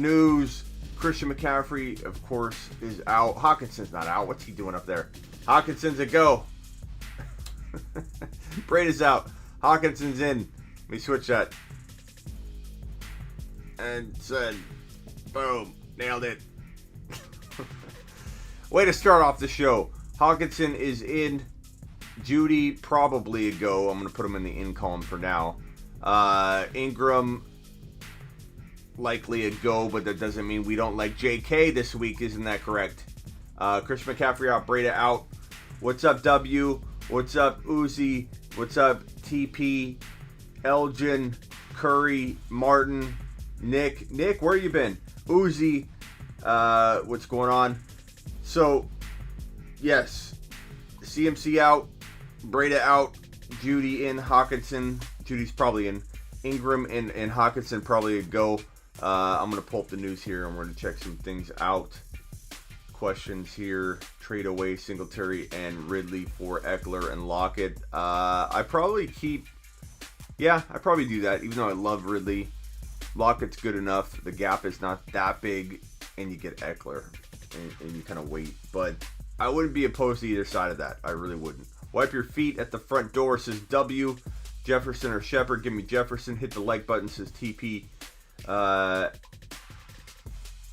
news. Christian McCaffrey, of course, is out. Hawkinson's not out. What's he doing up there? Hawkinson's a go. Breda's out. Hawkinson's in. Let me switch that. And said, boom, nailed it. Way to start off the show. Hawkinson is in. Judy, probably a go. I'm going to put him in the in column for now. Ingram, likely a go, but that doesn't mean we don't like JK this week. Isn't that correct? Christian McCaffrey out, Breda out. What's up, W? What's up, Uzi? What's up, TP? Elgin, Curry, Martin, Nick. Nick, where you been? Uzi, what's going on? So, yes, CMC out, Breda out, Judy in, Hawkinson. Judy's probably in. Ingram and Hawkinson probably a go. I'm going to pull up the news here and we're going to check some things out. Questions here. Trade away Singletary and Ridley for Eckler and Lockett. I probably do that, even though I love Ridley. Lockett's good enough. The gap is not that big, and you get Eckler, and you kind of wait. But I wouldn't be opposed to either side of that. I really wouldn't. Wipe your feet at the front door, says W. Jefferson or Shepard, give me Jefferson. Hit the like button, says TP.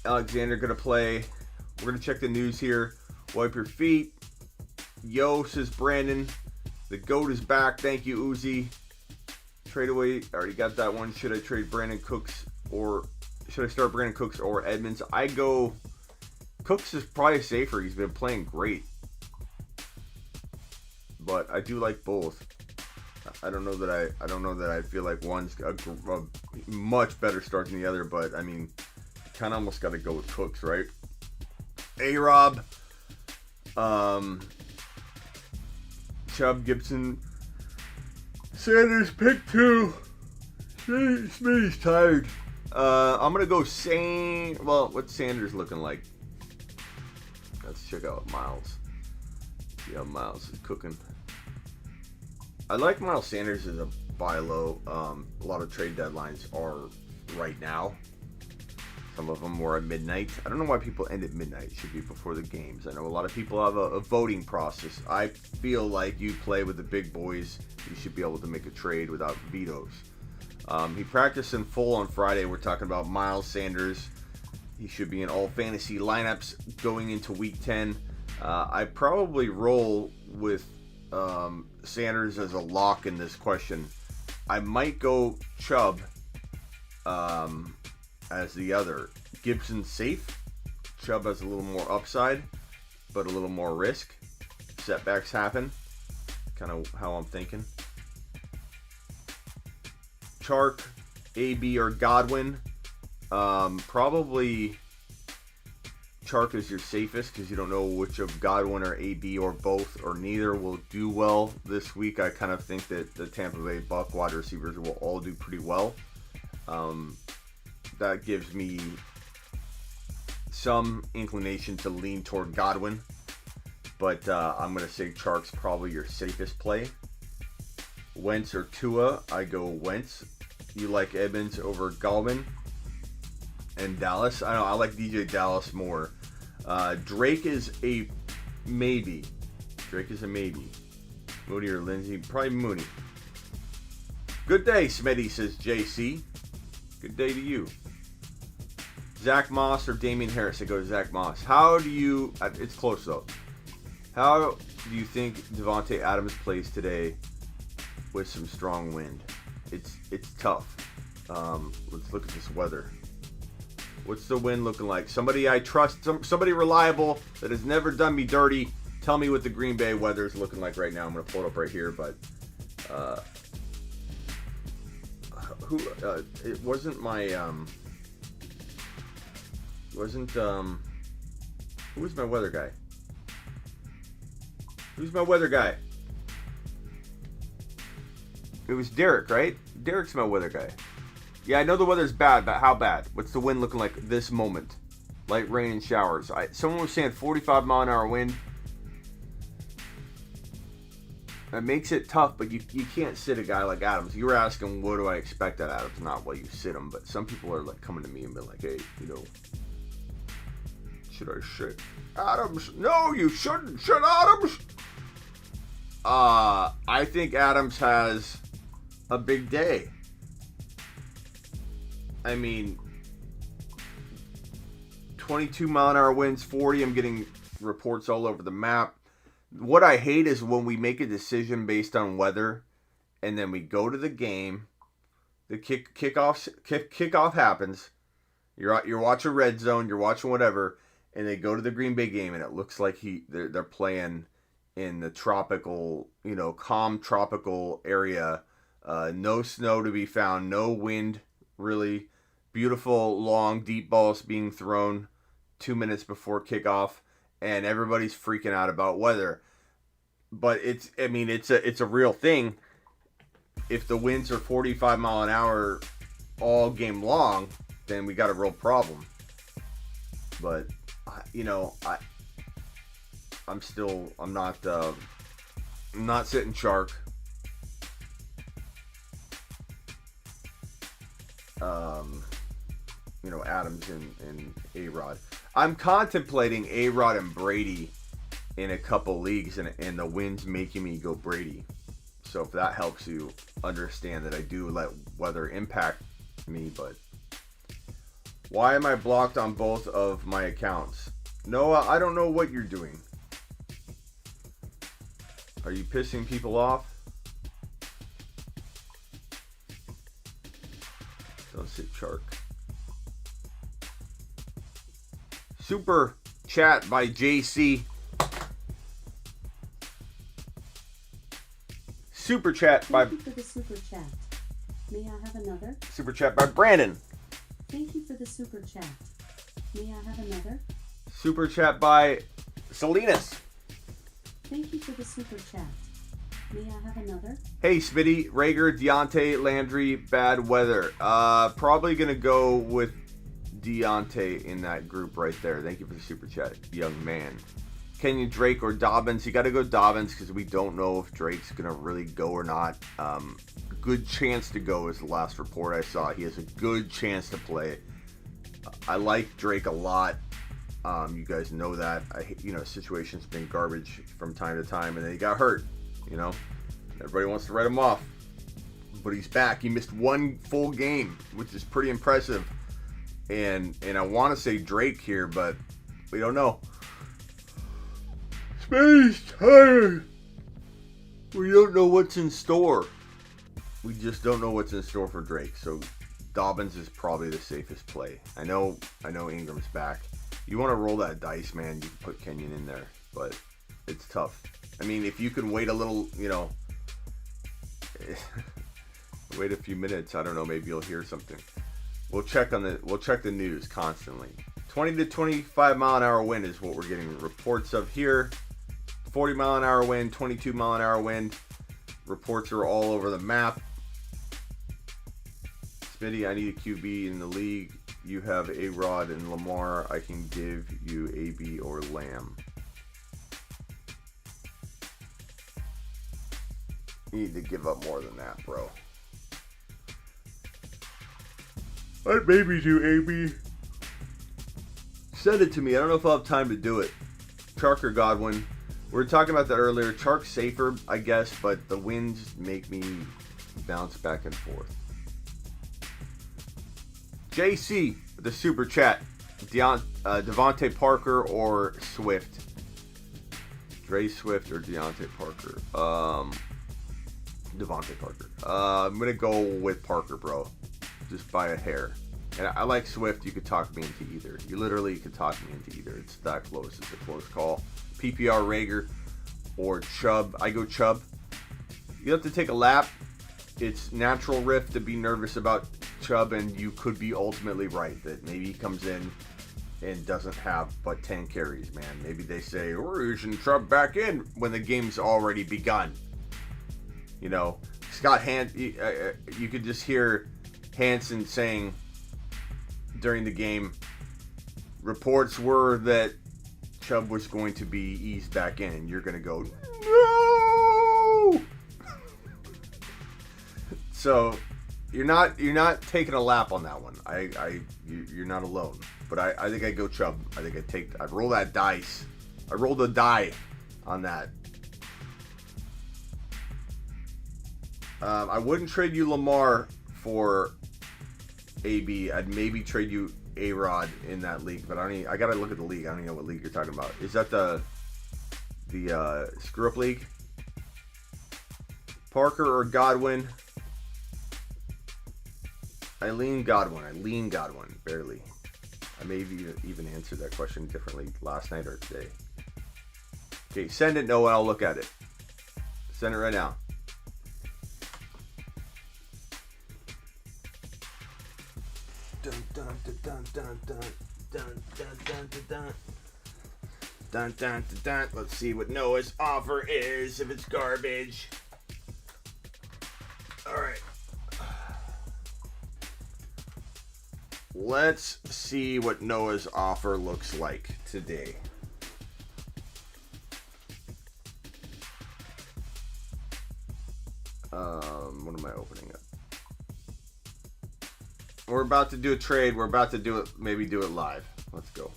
Alexander going to play. We're going to check the news here. Wipe your feet. Yo, says Brandon. The GOAT is back. Thank you, Uzi. Trade away. Already got that one. Should I trade Brandon Cooks or should I start Brandon Cooks or Edmonds? I go. Cooks is probably safer. He's been playing great. But I do like both. I don't know that I feel like one's a much better start than the other, but I mean, kind of almost got to go with Cooks, right? A-Rob, Chubb, Gibson, Sanders, pick 2. Smitty's tired. I'm gonna go well, what's Sanders looking like? Let's check out Miles. See how Miles is cooking. I like Miles Sanders as a buy low. A lot of trade deadlines are right now. Some of them were at midnight. I don't know why people end at midnight. It should be before the games. I know a lot of people have a voting process. I feel like you play with the big boys, you should be able to make a trade without vetoes. He practiced in full on Friday. We're talking about Miles Sanders. He should be in all fantasy lineups going into week 10. I probably roll with Sanders as a lock in this question. I might go Chubb as the other. Gibson safe. Chubb has a little more upside, but a little more risk. Setbacks happen. Kind of how I'm thinking. Chark, AB, or Godwin. Probably Chark is your safest because you don't know which of Godwin or AB or both or neither will do well this week. I kind of think that the Tampa Bay Buck wide receivers will all do pretty well. That gives me some inclination to lean toward Godwin, but I'm going to say Chark's probably your safest play. Wentz or Tua, I go Wentz. You like Edmonds over Gallman and Dallas. I like DJ Dallas more. Drake is a maybe. Mooney or Lindsey, probably Mooney. Good day, Smitty, says JC. Good day to you. Zach Moss or Damian Harris? I go to Zach Moss. It's close though. How do you think Devontae Adams plays today with some strong wind? It's tough. Let's look at this weather. What's the wind looking like? Somebody I trust, somebody reliable that has never done me dirty. Tell me what the Green Bay weather is looking like right now. I'm going to pull it up right here, but it wasn't my who was my weather guy? Who's my weather guy? It was Derek, right? Derek's my weather guy. Yeah, I know the weather's bad, but how bad? What's the wind looking like this moment? Light rain and showers. Someone was saying 45 mile an hour wind. It makes it tough, but you can't sit a guy like Adams. You were asking, what do I expect at Adams? Not what you sit him, but some people are like coming to me and be like, hey, you know, should I sit Adams? No, you shouldn't sit Adams. I think Adams has a big day. I mean, 22 mile an hour winds, 40. I'm getting reports all over the map. What I hate is when we make a decision based on weather, and then we go to the game. The kickoff happens. You're watching Red Zone. You're watching whatever, and they go to the Green Bay game, and it looks like they're playing in the tropical, calm tropical area. No snow to be found. No wind, really. Beautiful, long, deep balls being thrown 2 minutes before kickoff. And everybody's freaking out about weather. But it's a real thing. If the winds are 45 mile an hour all game long, then we got a real problem. But I'm not sitting Chark. Adams and A-Rod. I'm contemplating A-Rod and Brady in a couple leagues, and the wind's making me go Brady. So if that helps you understand that I do let weather impact me, but why am I blocked on both of my accounts? Noah, I don't know what you're doing. Are you pissing people off? Don't sit Chark. Super chat by JC. Super chat by... Thank you for the super chat. May I have another? Super chat by Brandon. Thank you for the super chat. May I have another? Super chat by Salinas. Thank you for the super chat. May I have another? Hey, Smitty, Rager, Deontay, Landry, bad weather. Probably going to go with Deontay in that group right there. Thank you for the super chat, young man. Kenyon Drake or Dobbins? You got to go Dobbins because we don't know if Drake's going to really go or not. Good chance to go is the last report I saw. He has a good chance to play. I like Drake a lot. You guys know that. Situation's been garbage from time to time, and then he got hurt. Everybody wants to write him off, but he's back. He missed one full game, which is pretty impressive. And I want to say Drake here, but we don't know. Space tired. We don't know what's in store. We just don't know what's in store for Drake. So Dobbins is probably the safest play. I know Ingram's back. You want to roll that dice, man, you can put Kenyon in there, but it's tough. I mean, if you can wait a little, wait a few minutes, I don't know, maybe you'll hear something. We'll check the news constantly. 20 to 25 mile an hour wind is what we're getting reports of here. 40 mile an hour wind, 22 mile an hour wind. Reports are all over the map. Smitty, I need a QB in the league. You have A-Rod and Lamar. I can give you AB or Lamb. You need to give up more than that, bro. I'd maybe do AB. Send it to me. I don't know if I'll have time to do it. Chark or Godwin. We were talking about that earlier. Chark's safer, I guess, but the winds make me bounce back and forth. JC, the super chat. Devontae Parker or Swift? Dre Swift or Deontay Parker? Devontae Parker. I'm going to go with Parker, bro. Just by a hair. And I like Swift. You could talk me into either. You literally could talk me into either. It's that close. It's a close call. PPR Rager or Chubb. I go Chubb. You have to take a lap. It's natural riff to be nervous about Chubb, and you could be ultimately right that maybe he comes in and doesn't have but 10 carries, man. Maybe they say, we're using Chubb back in when the game's already begun. Scott you could just hear Hansen saying during the game, reports were that Chubb was going to be eased back in, and you're going to go, no! So you're not taking a lap on that one. You're not alone. But I think I go Chubb. I think I roll that dice. I roll the die on that. I wouldn't trade you Lamar for AB. I'd maybe trade you A-Rod in that league, but I gotta look at the league. I don't even know what league you're talking about. Is that the screw up league? Parker or Godwin? I lean Godwin, barely. I maybe even answered that question differently last night or today. Okay, send it, Noah. I'll look at it. Send it right now. Dun dun dun dun dun dun dun dun dun dun dun dun dun. Let's see what Noah's offer is. If it's garbage. All right. Let's see what Noah's offer looks like today. What am I opening up? We're about to do a trade. We're about to do it. Maybe do it live. Let's go.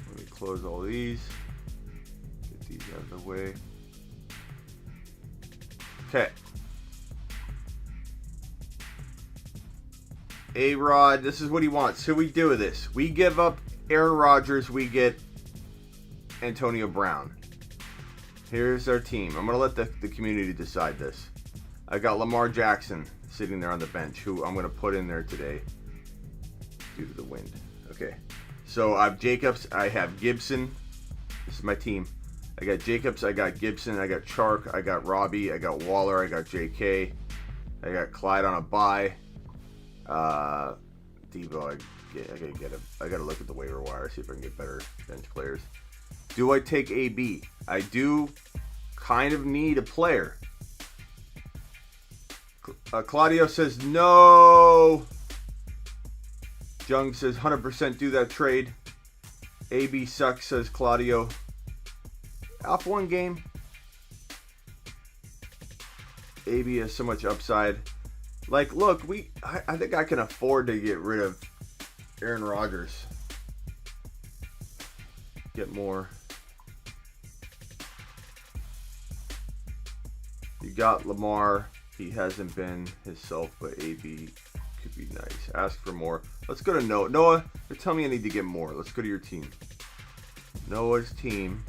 Let me close all these. Get these out of the way. Okay. A-Rod, this is what he wants. So we do with this. We give up Aaron Rodgers. We get Antonio Brown. Here's our team. I'm going to let the community decide this. I got Lamar Jackson sitting there on the bench, who I'm going to put in there today due to the wind. Okay. So I have Jacobs. I have Gibson. This is my team. I got Jacobs, I got Gibson, I got Chark, I got Robbie, I got Waller, I got JK, I got Clyde on a bye. Debo, I gotta look at the waiver wire, see if I can get better bench players. Do I take AB? I do kind of need a player. Claudio says no. Jung says 100% do that trade. AB sucks, says Claudio. Off one game. AB has so much upside. Like, look, I think I can afford to get rid of Aaron Rodgers. Get more. You got Lamar. He hasn't been himself, but AB could be nice. Ask for more. Let's go to Noah. Noah, you're telling me I need to get more. Let's go to your team. Noah's team.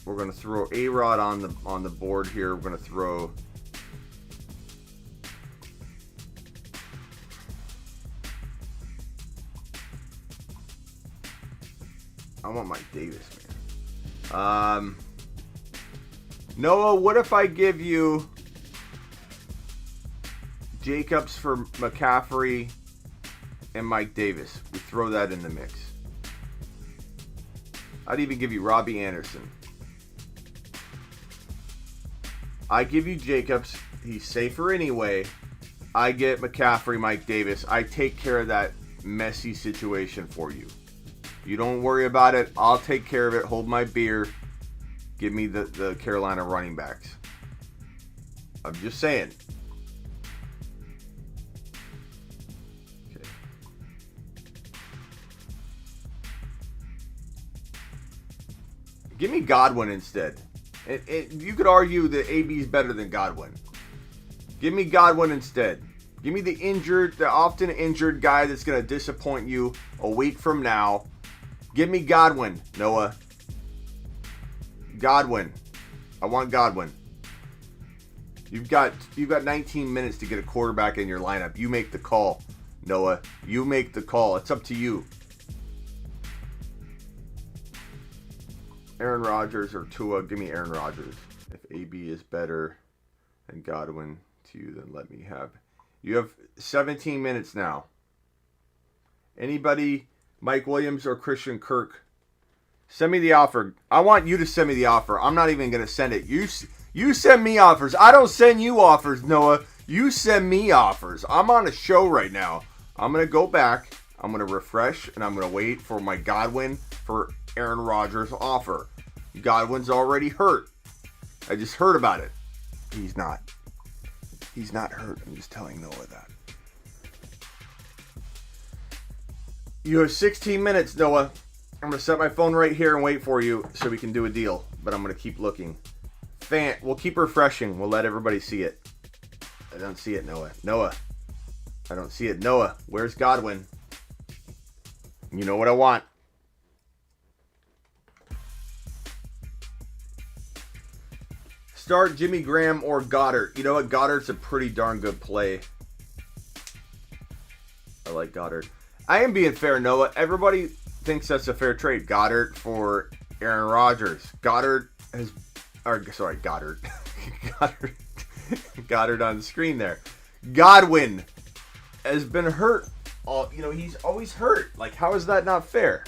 We're going to throw A-Rod on the board here. We're going to throw I want Mike Davis, man. Noah, what if I give you Jacobs for McCaffrey and Mike Davis? We throw that in the mix. I'd even give you Robbie Anderson. I give you Jacobs. He's safer anyway. I get McCaffrey, Mike Davis. I take care of that messy situation for you. You don't worry about it. I'll take care of it. Hold my beer. Give me the Carolina running backs. I'm just saying. Okay. Give me Godwin instead. You could argue that AB is better than Godwin. Give me Godwin instead. Give me the often injured guy that's going to disappoint you a week from now. Give me Godwin, Noah. Godwin. I want Godwin. You've got 19 minutes to get a quarterback in your lineup. You make the call, Noah. You make the call. It's up to you. Aaron Rodgers or Tua, give me Aaron Rodgers. If AB is better than Godwin to you, then let me have. You have 17 minutes now. Anybody, Mike Williams or Christian Kirk, Send me the offer. I want you to send me the offer. I'm not even going to send it. You send me offers. I don't send you offers, Noah. You send me offers. I'm on a show right now. I'm going to go back. I'm going to refresh, and I'm going to wait for my Godwin for Aaron Rodgers offer. Godwin's already hurt. I just heard about it. He's not. He's not hurt. I'm just telling Noah that. You have 16 minutes, Noah. I'm going to set my phone right here and wait for you so we can do a deal. But I'm going to keep looking. We'll keep refreshing. We'll let everybody see it. I don't see it, Noah. Noah. I don't see it. Noah, where's Godwin? You know what I want. Start Jimmy Graham or Goddard. You know what? Goddard's a pretty darn good play. I like Goddard. I am being fair, Noah. Everybody thinks that's a fair trade. Goddard for Aaron Rodgers. Goddard. Goddard on the screen there. Godwin has been hurt. He's always hurt. Like, how is that not fair?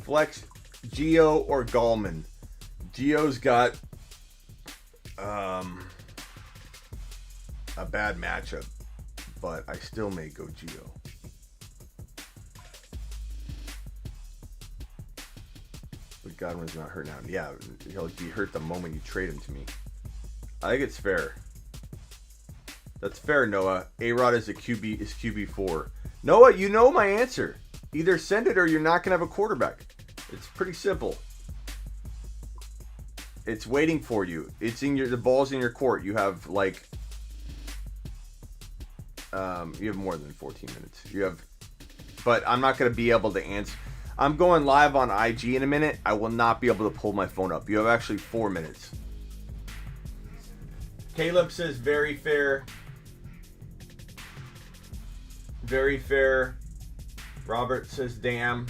Flex Gio or Gallman. Gio's got a bad matchup, but I still may go Gio. But Godwin's not hurt now. Yeah, he'll be hurt the moment you trade him to me. I think it's fair. That's fair, Noah. A-Rod is QB4. Noah, you know my answer. Either send it or you're not going to have a quarterback. It's pretty simple. It's waiting for you. The ball's in your court. You have you have more than 14 minutes. But I'm not going to be able to answer. I'm going live on IG in a minute. I will not be able to pull my phone up. You have actually 4 minutes. Caleb says very fair. Very fair. Robert says damn.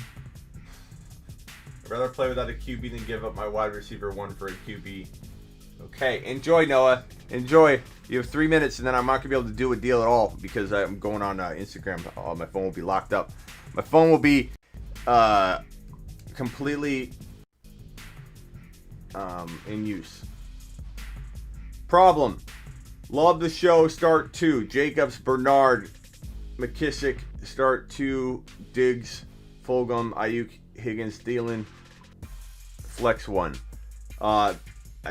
I'd rather play without a QB than give up my wide receiver one for a QB. Okay, enjoy, Noah. Enjoy. You have 3 minutes, and then I'm not going to be able to do a deal at all because I'm going on Instagram. My phone will be locked up. My phone will be completely in use. Problem. Love the show. Start 2. Jacobs, Bernard, McKissick. Start 2. Diggs, Fulgham, Ayuk, Higgins, Thielen. Flex 1. I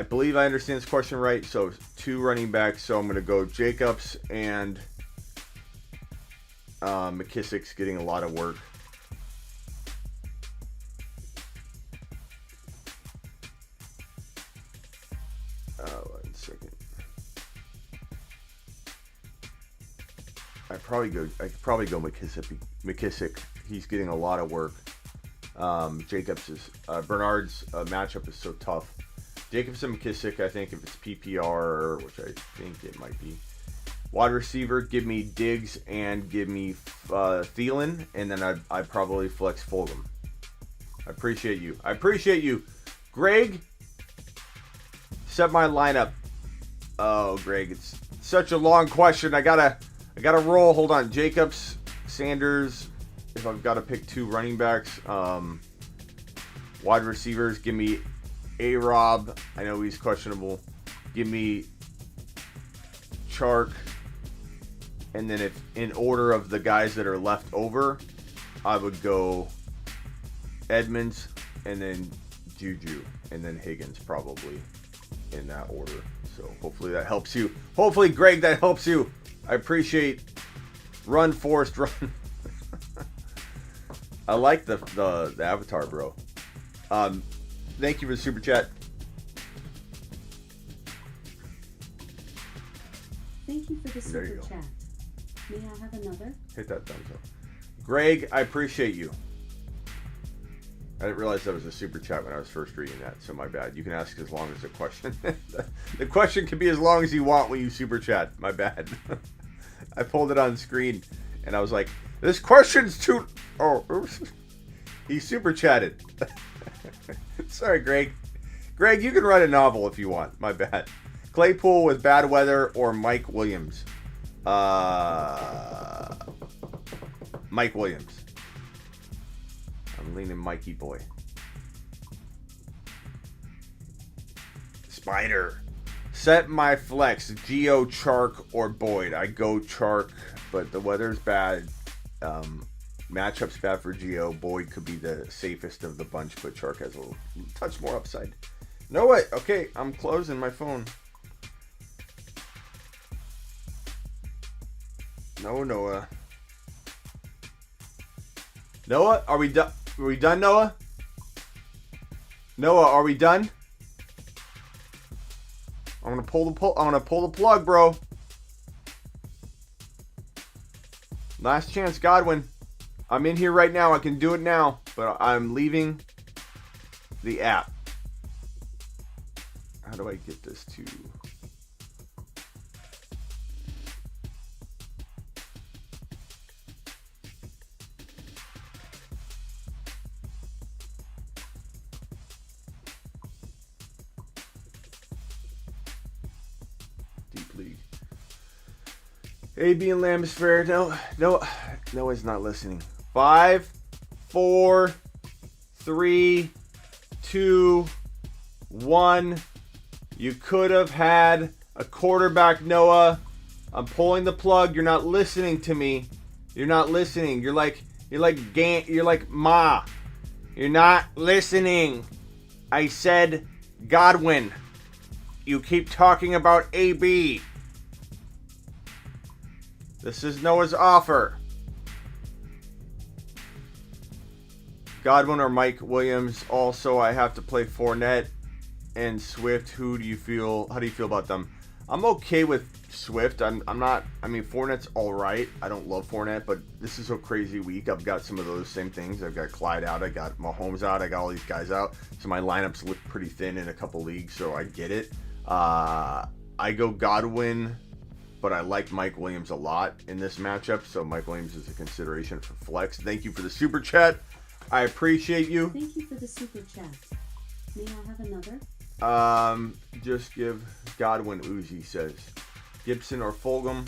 believe I understand this question right. So 2 running backs. So I'm going to go Jacobs and McKissick's getting a lot of work. One second. I could probably go McKissick. He's getting a lot of work. Bernard's matchup is so tough. Jacobs and McKissick, I think if it's PPR, which I think it might be. Wide receiver, give me Diggs and give me Thielen, and then I'd probably flex Fulgham. I appreciate you. Greg, set my lineup. Oh, Greg, it's such a long question. I gotta roll. Hold on. Jacobs, Sanders. If I've got to pick 2 running backs, wide receivers, give me A-Rob. I know he's questionable. Give me Chark. And then if in order of the guys that are left over, I would go Edmonds and then Juju and then Higgins probably in that order. So hopefully that helps you. Hopefully, Greg, that helps you. I appreciate run, Forrest, run. I like the avatar, bro. Thank you for the super chat. Thank you for the super chat. May I have another? Hit that thumbs up. Greg, I appreciate you. I didn't realize that was a super chat when I was first reading that, so my bad. You can ask as long as the question. The question can be as long as you want when you super chat. My bad. I pulled it on screen, and I was like, this question's too... Oh, oops. He super chatted. Sorry, Greg. Greg, you can write a novel if you want. My bad. Claypool with bad weather or Mike Williams? Mike Williams. I'm leaning Mikey boy. Spider. Set my flex, Geo, Chark, or Boyd. I go Chark, but the weather's bad. Matchup's bad for Geo. Boyd could be the safest of the bunch, but Chark has a little touch more upside. No way. Okay, I'm closing my phone. No, Noah. Noah, are we done? Are we done, Noah? Noah, are we done? I'm gonna pull the plug, bro. Last chance, Godwin. I'm in here right now. I can do it now, but I'm leaving the app. How do I get this to? Deep League. AB and Lambsfair. No, it's not listening. 5, 4, 3, 2, 1. You could have had a quarterback, Noah. I'm pulling the plug. You're not listening to me. You're not listening. You're like Ma. You're not listening. I said Godwin. You keep talking about AB. This is Noah's offer. Godwin or Mike Williams. Also, I have to play Fournette and Swift. How do you feel about them? I'm okay with Swift. I'm not. I mean, Fournette's all right. I don't love Fournette, but this is a crazy week. I've got some of those same things. I've got Clyde out. I got Mahomes out. I got all these guys out. So my lineups look pretty thin in a couple leagues. So I get it. I go Godwin, but I like Mike Williams a lot in this matchup. So Mike Williams is a consideration for flex. Thank you for the super chat. I appreciate you. Thank you for the super chat. May I have another? Just give Godwin. Uzi says Gibson or Fulgham.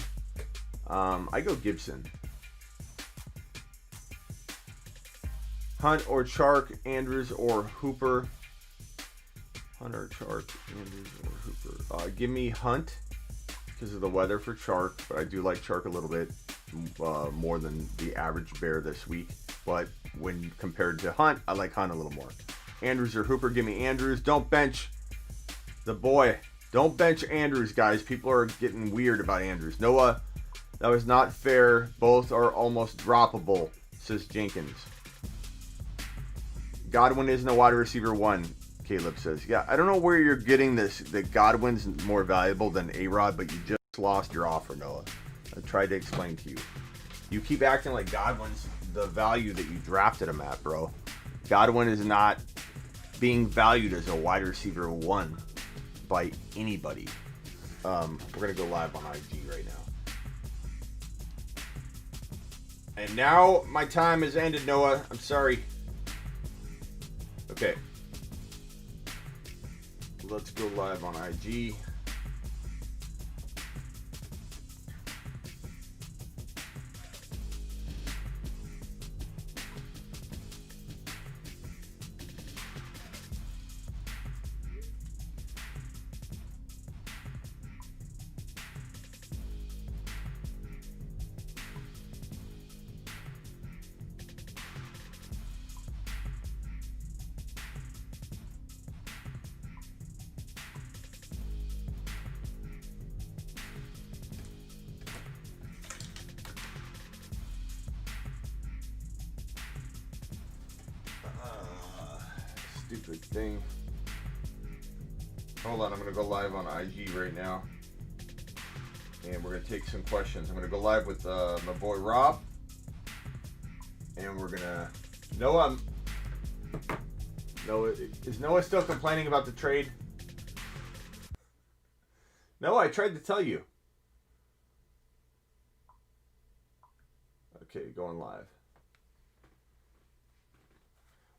I go Gibson. Hunt or Chark, Andrews or Hooper. Hunt or Chark, Andrews or Hooper. Give me Hunt because of the weather for Chark, but I do like Chark a little bit more than the average bear this week. But when compared to Hunt, I like Hunt a little more. Andrews or Hooper, give me Andrews. Don't bench the boy. Don't bench Andrews, guys. People are getting weird about Andrews. Noah, that was not fair. Both are almost droppable, says Jenkins. Godwin isn't a wide receiver one, Caleb says. Yeah, I don't know where you're getting this, that Godwin's more valuable than A-Rod, but you just lost your offer, Noah. I tried to explain to you. You keep acting like Godwin's the value that you drafted him at, bro. Godwin is not being valued as a wide receiver one by anybody. We're going to go live on IG right now. And now my time has ended, Noah. I'm sorry. Okay. Let's go live on IG. Stupid thing. Hold on, I'm gonna go live on IG right now, and we're gonna take some questions. I'm gonna go live with my boy Rob, and we're gonna. Noah, is Noah still complaining about the trade? No, I tried to tell you. Okay, going live.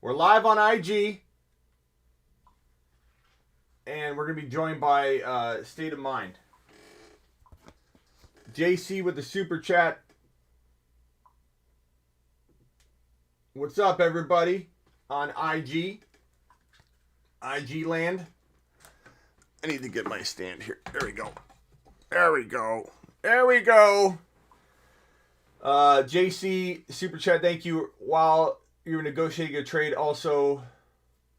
We're live on IG. And we're going to be joined by State of Mind. JC with the super chat. What's up, everybody? On IG. IG land. I need to get my stand here. There we go. There we go. There we go. JC Super Chat, thank you. While you were negotiating a trade, also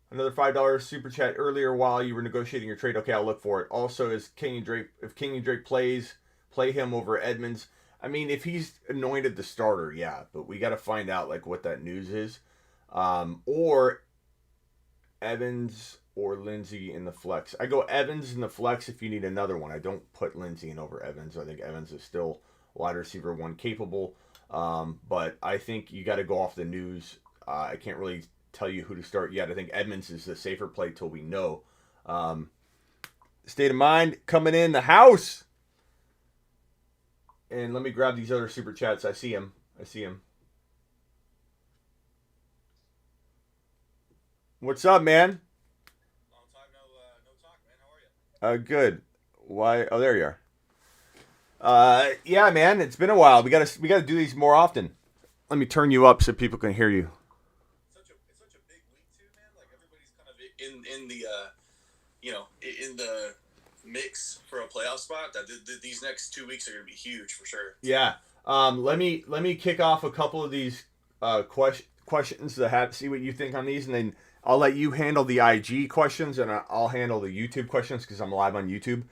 another $5 Super Chat earlier while you were negotiating your trade. Okay, I'll look for it. Also, is Kenyon Drake, if Kenyon Drake plays, play him over Edmonds. I mean, if he's anointed the starter, yeah, but we got to find out like what that news is. Or Evans or Lindsey in the flex. I go Evans in the flex if you need another one. I don't put Lindsey in over Evans. I think Evans is still wide receiver one capable. But I think you got to go off the news. I can't really tell you who to start yet. I think Edmonds is the safer play till we know. State of Mind coming in the house. And let me grab these other super chats. I see him. What's up, man? Long time no talk, man. How are you? Good. Why? Oh, there you are. Yeah, man. It's been a while. We gotta do these more often. Let me turn you up so people can hear you. It's such a big week too, man. Like everybody's kind of in the mix for a playoff spot. That these next 2 weeks are gonna be huge for sure. Yeah. Let me kick off a couple of these questions to see what you think on these, and then I'll let you handle the IG questions, and I'll handle the YouTube questions because I'm live on YouTube.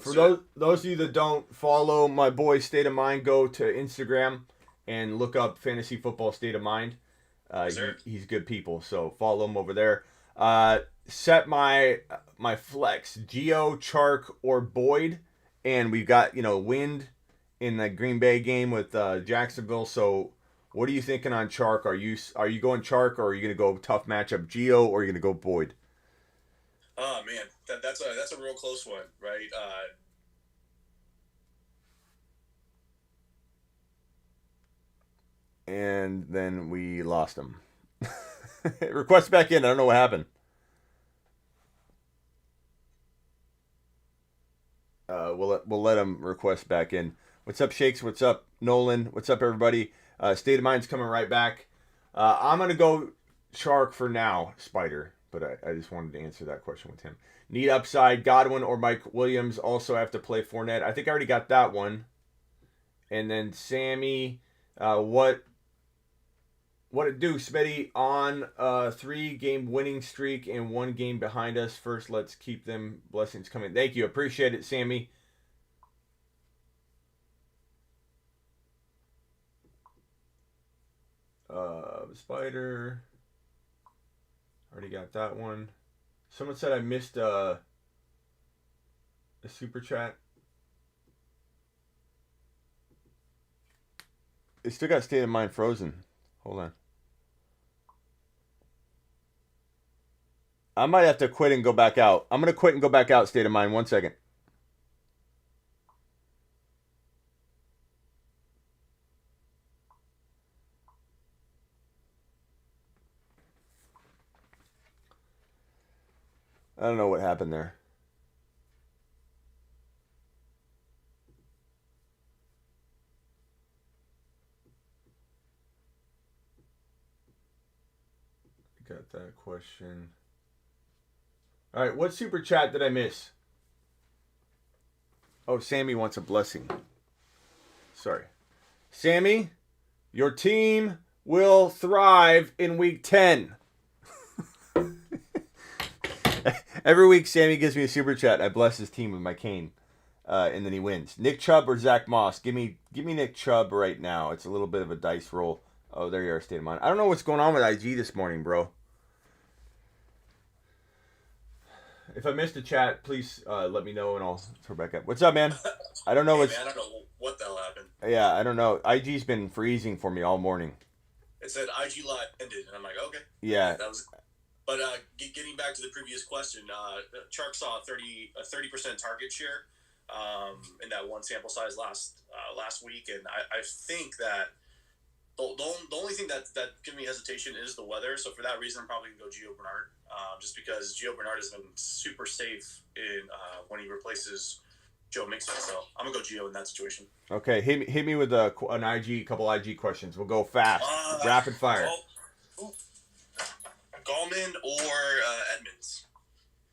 For those of you that don't follow my boy State of Mind, go to Instagram and look up Fantasy Football State of Mind. He's good people, so follow him over there. Set my flex, Geo, Chark, or Boyd, and we've got Wind in the Green Bay game with Jacksonville. So what are you thinking on Chark? Are you going Chark, or are you going to go tough matchup Geo, or are you going to go Boyd? Oh man, that's a real close one, right? And then we lost him. Request back in. I don't know what happened. We'll let him request back in. What's up, Shakes? What's up, Nolan? What's up, everybody? State of Mind's coming right back. I'm gonna go Shark for now, Spider. But I just wanted to answer that question with him. Need upside, Godwin or Mike Williams. Also have to play Fournette. I think I already got that one. And then Sammy, what it do, Smitty, on a 3-game winning streak and 1 game behind us. First, let's keep them blessings coming. Thank you. Appreciate it, Sammy. Spider. Already got that one. Someone said I missed a super chat. They still got State of Mind frozen. Hold on. I might have to quit and go back out. I'm going to quit and go back out, State of Mind. 1 second. I don't know what happened there. Got that question. All right, what super chat did I miss? Oh, Sammy wants a blessing. Sorry. Sammy, your team will thrive in week 10. Every week, Sammy gives me a super chat. I bless his team with my cane, and then he wins. Nick Chubb or Zach Moss? Give me Nick Chubb right now. It's a little bit of a dice roll. Oh, there you are, State of Mind. I don't know what's going on with IG this morning, bro. If I missed a chat, please let me know and I'll throw back up. What's up, man? I don't know man, I don't know what the hell happened. Yeah, I don't know. IG's been freezing for me all morning. It said IG live ended, and I'm like, okay. Yeah. That was. But getting back to the previous question, Chark saw a 30% target share in that one sample size last week, and I think that the only thing that gives me hesitation is the weather. So for that reason, I'm probably gonna go Gio Bernard, just because Gio Bernard has been super safe in when he replaces Joe Mixon. So I'm gonna go Gio in that situation. Okay, hit me with a couple IG questions. We'll go fast, rapid fire. Gallman or Edmonds?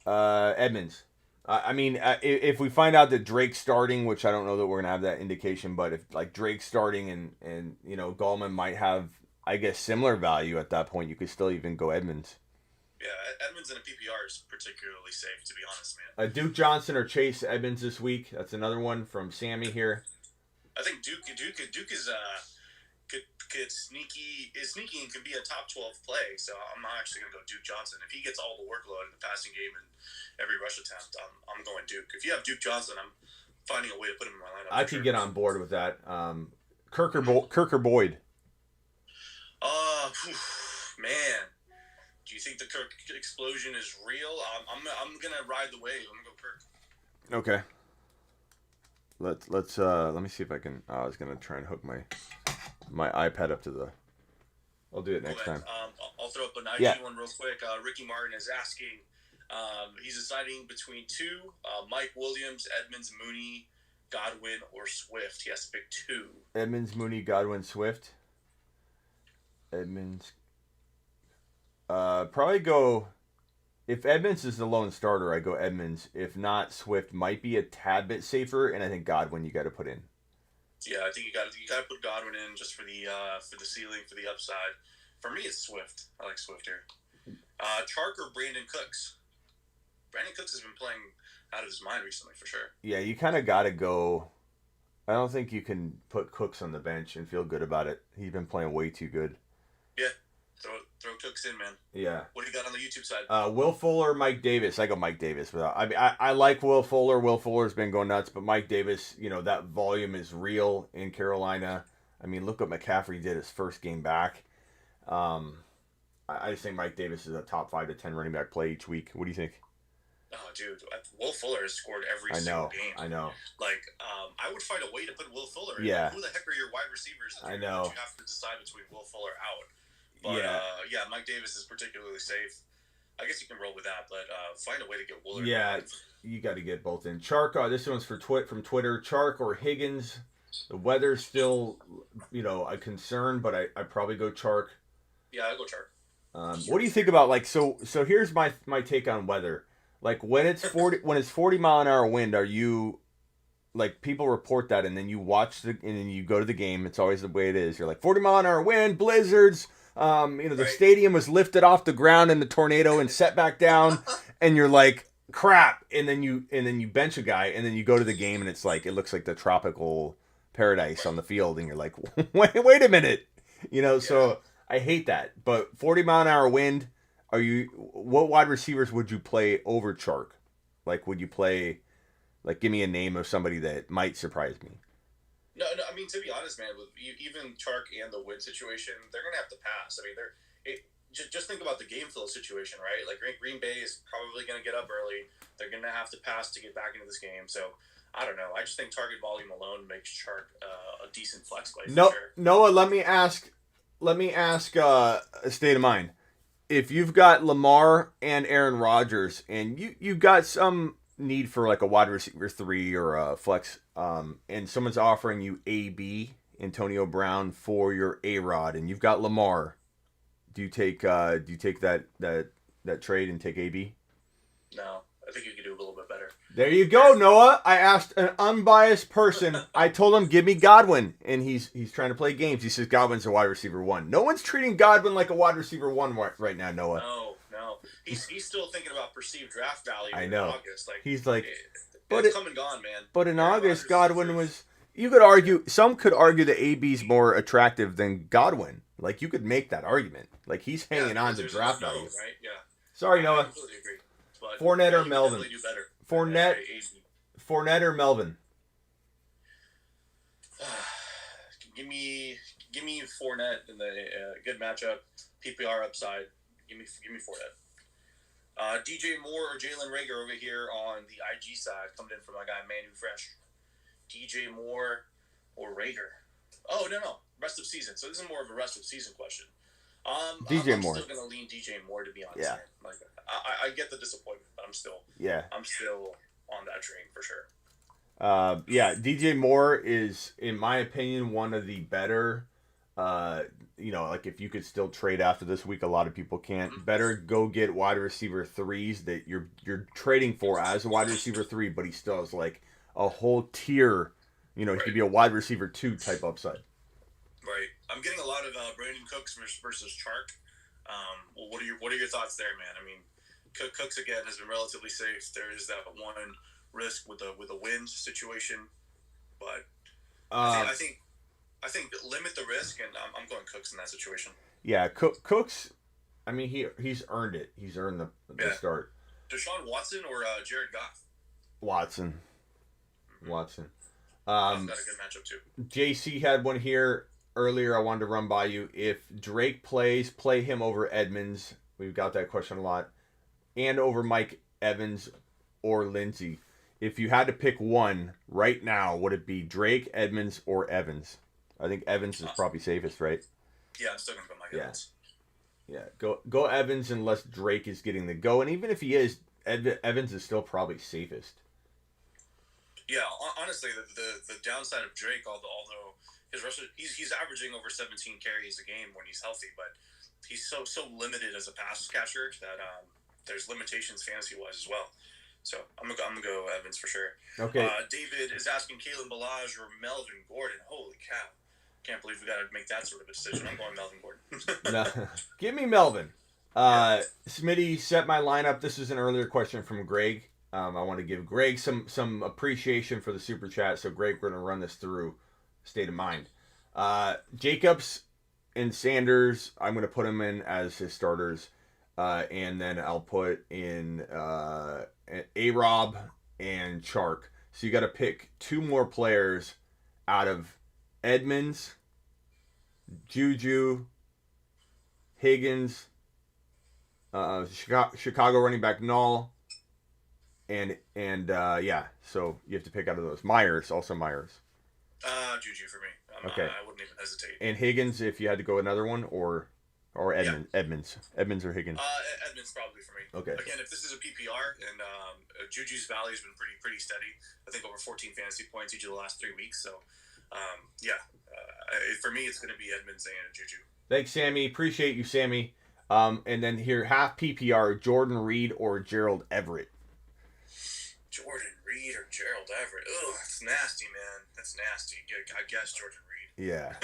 Edmonds. I mean, if we find out that Drake's starting, which I don't know that we're gonna have that indication, but if like Drake's starting and you know Gallman might have, I guess, similar value at that point, you could still even go Edmonds. Yeah, Edmonds in a PPR is particularly safe, to be honest, man. Duke Johnson or Chase Edmonds this week. That's another one from Sammy here. I think Duke is could sneaky and could be a top 12 play. So I'm not actually gonna go Duke Johnson if he gets all the workload in the passing game and every rush attempt. I'm going Duke. If you have Duke Johnson, I'm finding a way to put him in my lineup. I could get on board with that. Kirk or Boyd. Man. Do you think the Kirk explosion is real? I'm gonna ride the wave. I'm gonna go Kirk. Okay. Let's let me see if I can. I was gonna try and hook my iPad up to the. I'll do it next time. I'll throw up an IG one real quick. Ricky Martin is asking. He's deciding between two: Mike Williams, Edmonds, Mooney, Godwin, or Swift. He has to pick two. Edmonds, Mooney, Godwin, Swift. Edmonds. Probably go. If Edmonds is the lone starter, I go Edmonds. If not, Swift might be a tad bit safer, and I think Godwin you got to put in. Yeah, I think you got to put Godwin in just for the ceiling, for the upside. For me, it's Swift. I like Swift here. Chark or Brandon Cooks. Brandon Cooks has been playing out of his mind recently, for sure. Yeah, you kind of got to go. I don't think you can put Cooks on the bench and feel good about it. He's been playing way too good. Yeah. Throw Cooks in, man. Yeah. What do you got on the YouTube side? Will Fuller, Mike Davis. I go Mike Davis. I like Will Fuller. Will Fuller's been going nuts, but Mike Davis, you know, that volume is real in Carolina. I mean, look what McCaffrey did his first game back. I just think Mike Davis is a top 5 to 10 running back play each week. What do you think? Oh, dude, Will Fuller has scored every single game. I know. Like, I would find a way to put Will Fuller in. Yeah. Like, who the heck are your wide receivers? I know. You have to decide between Will Fuller out. But, yeah, Mike Davis is particularly safe. I guess you can roll with that, but find a way to get Willard. Yeah, you got to get both in. Chark, this one's from Twitter. Chark or Higgins. The weather's still, you know, a concern, but I probably go Chark. Yeah, I'll go Chark. What do you think about, like, so here's my take on weather. Like, when it's 40 mile an hour wind, are you, like, people report that and then you watch and then you go to the game. It's always the way it is. You're like, 40 mile an hour wind, blizzards. The stadium was lifted off the ground in the tornado and set back down, and you're like, crap. And then you bench a guy, and then you go to the game, and it's like, it looks like the tropical paradise on the field, and you're like, wait a minute, you know. Yeah. So I hate that. But 40 mile an hour wind. What wide receivers would you play over Chark? Like, would you play? Like, give me a name of somebody that might surprise me. No, I mean, to be honest, man, with even Chark and the wind situation, they're going to have to pass. I mean, just think about the game flow situation, right? Like, Green Bay is probably going to get up early. They're going to have to pass to get back into this game. So, I don't know. I just think target volume alone makes Chark a decent flex play. No, sure. Noah, let me ask a state of mind. If you've got Lamar and Aaron Rodgers, and you've got some need for like a wide receiver 3 or a flex, and someone's offering you AB, Antonio Brown, for your A-Rod, and you've got Lamar, do you take that trade and take AB? No, I think you could do a little bit better. There you go, Noah. I asked an unbiased person. I told him, give me Godwin, and he's trying to play games. He says Godwin's a wide receiver 1. No one's treating Godwin like a wide receiver 1 right now, Noah. No. He's still thinking about perceived draft value. I know. In August. Like, he's like, it's come and gone, man. But in August, Godwin was. You could argue. Some could argue that AB's more attractive than Godwin. Like, you could make that argument. Like, he's hanging on to draft value. Right? Yeah. Sorry, Noah. I completely agree. But Fournette or Melvin? Do better. Fournette or Melvin? Give me Fournette in the good matchup, PPR upside. Give me Fournette. DJ Moore or Jalen Reagor over here on the IG side, coming in from my guy Manu Fresh. DJ Moore or Reagor? Oh no, rest of season. So this is more of a rest of season question. DJ I'm Moore. still gonna lean DJ Moore, to be honest. Yeah. Like, I get the disappointment, but I'm still on that train for sure. DJ Moore is, in my opinion, one of the better like if you could still trade after this week, a lot of people can't. Better go get wide receiver 3s that you're trading for as a wide receiver 3, but he still has like a whole tier. He could be a wide receiver 2 type upside. Right. I'm getting a lot of Brandon Cooks versus Chark. What are your thoughts there, man? I mean, Cooks again has been relatively safe. There is that one risk with a wind situation, but I think limit the risk, and I'm going Cooks in that situation. Yeah, Cooks. I mean, he's earned it. He's earned the start. Deshaun Watson or Jared Goff? Watson. Got a good matchup too. JC had one here earlier. I wanted to run by you. If Drake plays, play him over Edmonds. We've got that question a lot, and over Mike Evans or Lindsey. If you had to pick one right now, would it be Drake, Edmonds, or Evans? I think Evans is probably safest, right? Yeah, I'm still gonna go Mike Evans. Yeah, go Evans unless Drake is getting the go, and even if he is, Evans is still probably safest. Yeah, honestly, the downside of Drake, although his rusher, he's averaging over 17 carries a game when he's healthy, but he's so limited as a pass catcher that there's limitations fantasy wise as well. So I'm gonna go Evans for sure. Okay. David is asking Kalen Ballage or Melvin Gordon. Holy cow! Can't believe we got to make that sort of a decision. I'm going Melvin Gordon. No, give me Melvin. Smitty set my lineup. This is an earlier question from Greg. I want to give Greg some appreciation for the super chat. So Greg, we're gonna run this through state of mind. Jacobs and Sanders, I'm gonna put them in as his starters, and then I'll put in A-Rob and Chark. So you got to pick 2 more players out of Edmonds, Juju, Higgins, Chicago running back Null, and so you have to pick out of those. Myers. Juju for me. Okay. I wouldn't even hesitate. And Higgins, if you had to go another one, or Edmonds. Edmonds or Higgins. Edmonds probably for me. Okay. Again, if this is a PPR and Juju's value has been pretty steady. I think over 14 fantasy points each of the last 3 weeks. So, for me, it's going to be Edmonds and Juju. Thanks, Sammy. Appreciate you, Sammy. And then here, half PPR, Jordan Reed or Gerald Everett. Jordan Reed or Gerald Everett. Ugh, that's nasty, man. That's nasty. I guess Jordan Reed. Yeah.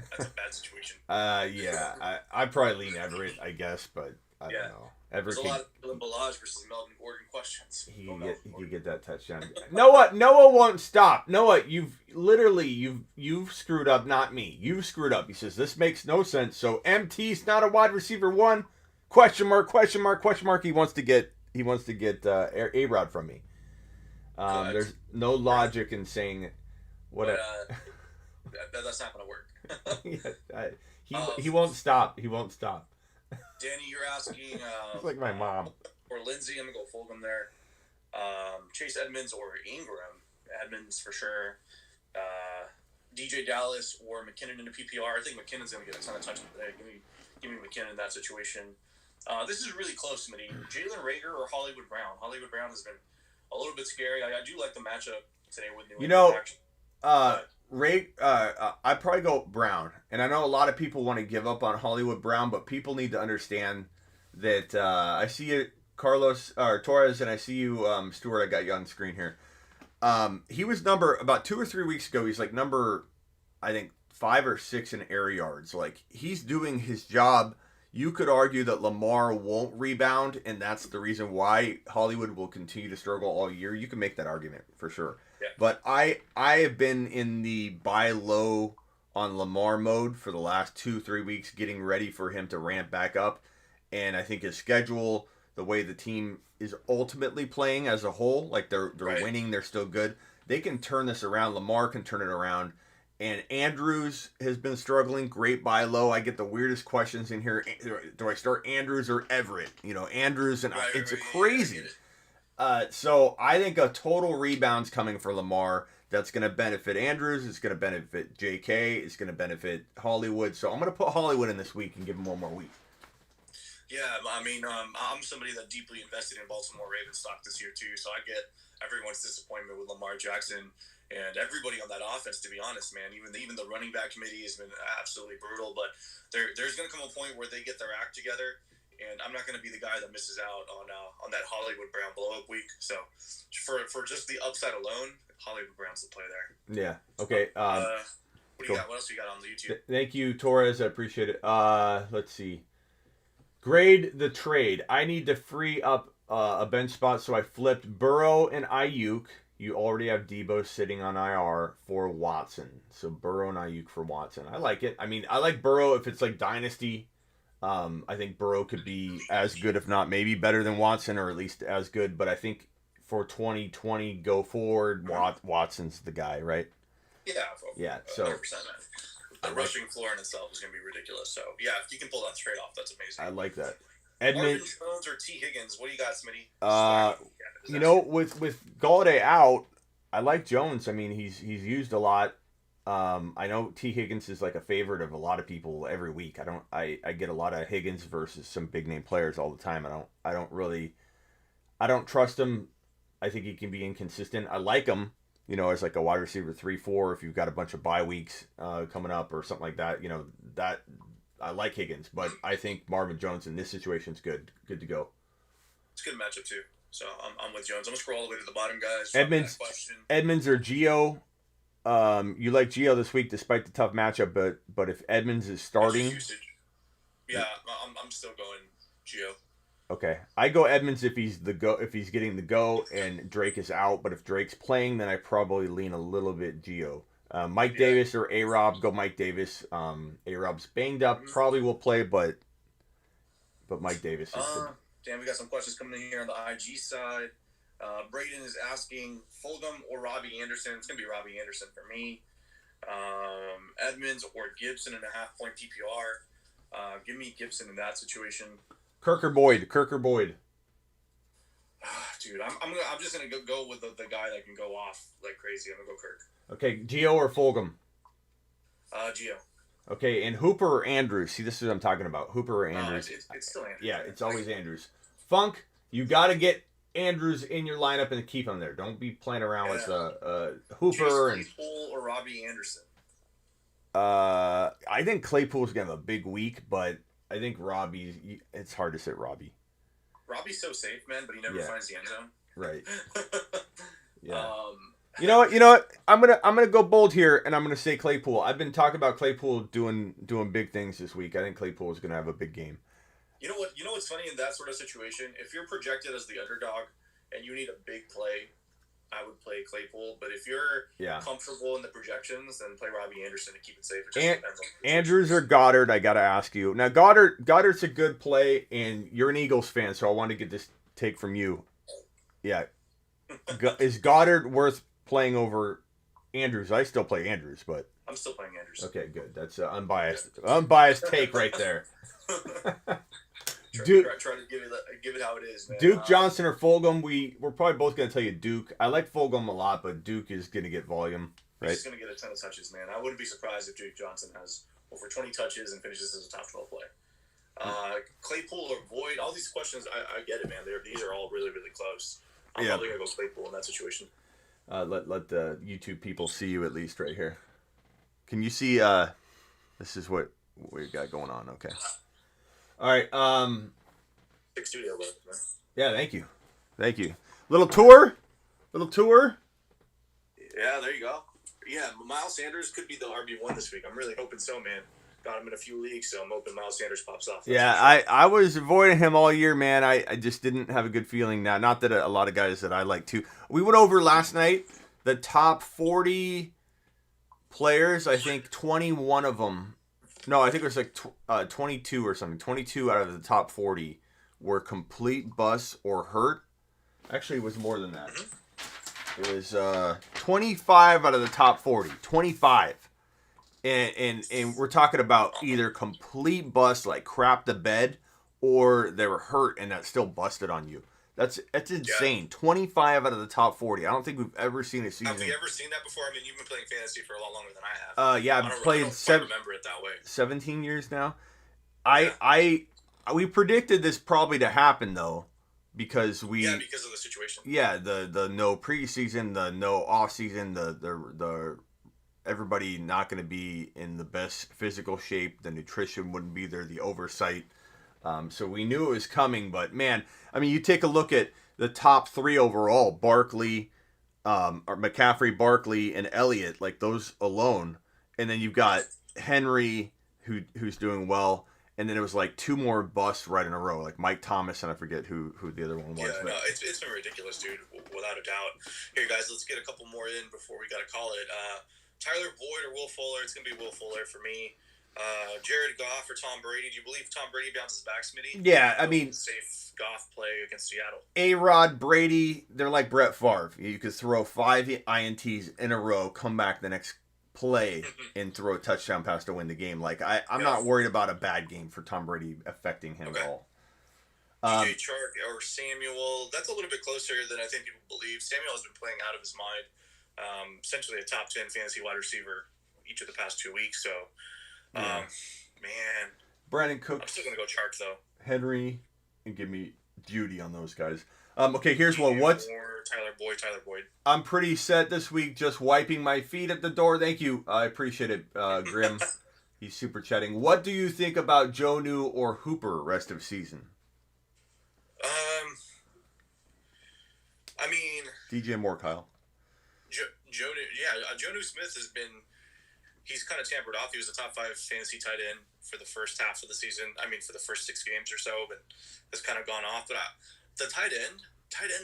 That's a bad situation. I'd probably lean Everett, I guess, but I don't know. There's a lot of Kalen Ballage versus Melvin Gordon questions. He could get that touchdown. Noah won't stop. Noah, you've screwed up, not me. You've screwed up. He says this makes no sense. So MT's not a wide receiver 1? Question mark. He wants to get A-Rod from me. There's no logic in saying what. That's not going to work. He won't stop. Danny, you're asking. It's like my mom. Or Lindsey, I'm gonna go Fulgham there. Chase Edmonds or Ingram. Edmonds for sure. DJ Dallas or McKinnon in the PPR. I think McKinnon's gonna get a ton of touches today. Give me McKinnon in that situation. This is really close to me. Jalen Reagor or Hollywood Brown. Hollywood Brown has been a little bit scary. I do like the matchup today with New England. I'd probably go Brown, and I know a lot of people want to give up on Hollywood Brown, but people need to understand that I see you, Carlos or Torres, and I see you, Stuart. I got you on screen here. He was about 2 or 3 weeks ago. He's like number, I think 5 or 6 in air yards. Like he's doing his job. You could argue that Lamar won't rebound, and that's the reason why Hollywood will continue to struggle all year. You can make that argument for sure. Yeah. But I have been in the buy low on Lamar mode for the last 2-3 weeks, getting ready for him to ramp back up. And I think his schedule, the way the team is ultimately playing as a whole, like they're winning, they're still good. They can turn this around. Lamar can turn it around. And Andrews has been struggling. Great buy low. I get the weirdest questions in here. Do I start Andrews or Everett? Andrews, and it's crazy. So I think a total rebound's coming for Lamar. That's going to benefit Andrews. It's going to benefit JK. It's going to benefit Hollywood. So I'm going to put Hollywood in this week and give him one more week. Yeah, I mean, I'm somebody that deeply invested in Baltimore Ravens stock this year too, so I get everyone's disappointment with Lamar Jackson And everybody on that offense, to be honest, man, even the running back committee has been absolutely brutal. But there's going to come a point where they get their act together, and I'm not going to be the guy that misses out on that Hollywood Brown blow up week. So for just the upside alone, Hollywood Brown's the play there. Yeah. Okay. What do you got? What else you got on the YouTube? Thank you, Torres. I appreciate it. Let's see. Grade the trade. I need to free up a bench spot, so I flipped Burrow and Ayuk. You already have Debo sitting on IR for Watson. So Burrow and Ayuk for Watson. I like it. I mean, I like Burrow if it's like Dynasty. I think Burrow could be as good, if not maybe better than Watson, or at least as good. But I think for 2020 go forward, Watson's the guy, right? Yeah. So 100%, man. The rushing floor in itself is going to be ridiculous. So, yeah, if you can pull that trade off, that's amazing. I like that. Marvin Jones or T. Higgins, what do you got, Smitty? With Galladay out, I like Jones. I mean, he's used a lot. I know T. Higgins is like a favorite of a lot of people every week. I get a lot of Higgins versus some big name players all the time. I don't trust him. I think he can be inconsistent. I like him, as like a wide receiver 3-4 if you've got a bunch of bye weeks coming up or something like that. That I like Higgins, but I think Marvin Jones in this situation is good to go. It's a good matchup too. So I'm with Jones. I'm gonna scroll all the way to the bottom, guys. Edmonds or Gio. You like Gio this week despite the tough matchup, but if Edmonds is starting, yeah, I'm still going Gio. Okay, I go Edmonds if he's getting the go and Drake is out. But if Drake's playing, then I probably lean a little bit Gio. Mike Davis or A-Rob, go Mike Davis. A-Rob's banged up, probably will play, but Mike Davis is good. Damn, we got some questions coming in here on the IG side. Braden is asking Fulgham or Robbie Anderson. It's going to be Robbie Anderson for me. Edmonds or Gibson in a half-point PPR. Give me Gibson in that situation. Kirk or Boyd. Dude, I'm just going to go with the guy that can go off like crazy. I'm going to go Kirk. Okay, Gio or Fulgham? Gio. Okay, and Hooper or Andrews? See, this is what I'm talking about. Hooper or Andrews? It's still Andrews. Yeah, it's always Andrews. Funk, you got to get Andrews in your lineup and keep him there. Don't be playing around with Hooper and Claypool or Robbie Anderson. I think Claypool's gonna have a big week, but I think Robbie. It's hard to sit Robbie. Robbie's so safe, man, but he never finds the end zone. Right. Yeah. You know what? I'm gonna go bold here, and I'm gonna say Claypool. I've been talking about Claypool doing big things this week. I think Claypool is gonna have a big game. You know what's funny in that sort of situation? If you're projected as the underdog and you need a big play, I would play Claypool. But if you're comfortable in the projections, then play Robbie Anderson to keep it safe. It just depends on Andrews or Goddard, I gotta ask you. Now Goddard's a good play, and you're an Eagles fan, so I want to get this take from you. Yeah. Is Goddard worth playing over Andrews? I still play Andrews, but I'm still playing Andrews. Okay, good. That's an unbiased take right there. Duke, try to give it how it is, man. Duke Johnson or Fulgham? We're probably both going to tell you Duke. I like Fulgham a lot, but Duke is going to get volume, right? He's going to get a ton of touches, man. I wouldn't be surprised if Duke Johnson has over 20 touches and finishes as a top 12 play. Claypool or Boyd? All these questions, I get it, man. These are all really, really close. I'm probably going to go Claypool in that situation. Let the YouTube people see you at least right here. Can you see? This is what we got going on. Okay. All right. Big studio, man. Yeah. Thank you. Little tour. Yeah. There you go. Yeah. Miles Sanders could be the RB1 this week. I'm really hoping so, man. Got him in a few leagues, so I'm hoping Miles Sanders pops off. I was avoiding him all year, man. I just didn't have a good feeling now. Not that a lot of guys that I like too. We went over last night the top 40 players. I think 21 of them. No, I think it was like 22 or something. 22 out of the top 40 were complete busts or hurt. Actually, it was more than that. It was 25 out of the top 40. 25. And we're talking about either complete bust, like crap the bed, or they were hurt and that still busted on you. That's insane. Yeah. 25 out of the top 40. I don't think we've ever seen a season. Have you ever seen that before? I mean, you've been playing fantasy for a lot longer than I have. Yeah, I've played remember it that way. 17 years now. We predicted this probably to happen though, because because of the situation. Yeah, the no preseason, the no off season, the everybody not going to be in the best physical shape. The nutrition wouldn't be there. The oversight. So we knew it was coming, but man, I mean, you take a look at the top three overall: Barkley, or McCaffrey, Barkley, and Elliott. Like those alone, and then you've got Henry, who's doing well. And then it was like two more busts right in a row, like Mike Thomas, and I forget who the other one was. Yeah, no, it's been ridiculous, dude, without a doubt. Here, guys, let's get a couple more in before we got to call it. Tyler Boyd or Will Fuller? It's going to be Will Fuller for me. Jared Goff or Tom Brady? Do you believe Tom Brady bounces back, Smitty? Yeah, I mean... Safe Goff play against Seattle. A-Rod, Brady, they're like Brett Favre. You could throw 5 INTs in a row, come back the next play and throw a touchdown pass to win the game. Like I'm not worried about a bad game for Tom Brady affecting him at all. DJ Chark or Samuel, that's a little bit closer than I think people believe. Samuel has been playing out of his mind. Essentially a top 10 fantasy wide receiver each of the past 2 weeks. So, man, Brandon Cooks. I'm still gonna go Chark though. Henry, and give me Judy on those guys. Okay, here's one. What's Tyler Boyd? I'm pretty set this week. Just wiping my feet at the door. Thank you. I appreciate it, Grim. He's super chatting. What do you think about Jonnu or Hooper rest of season? I mean, DJ Moore, Kyle. Jonnu Smith he's kind of tampered off. He was a top 5 fantasy tight end for the first half of the season. I mean, for the first 6 games or so, but has kind of gone off. But the tight end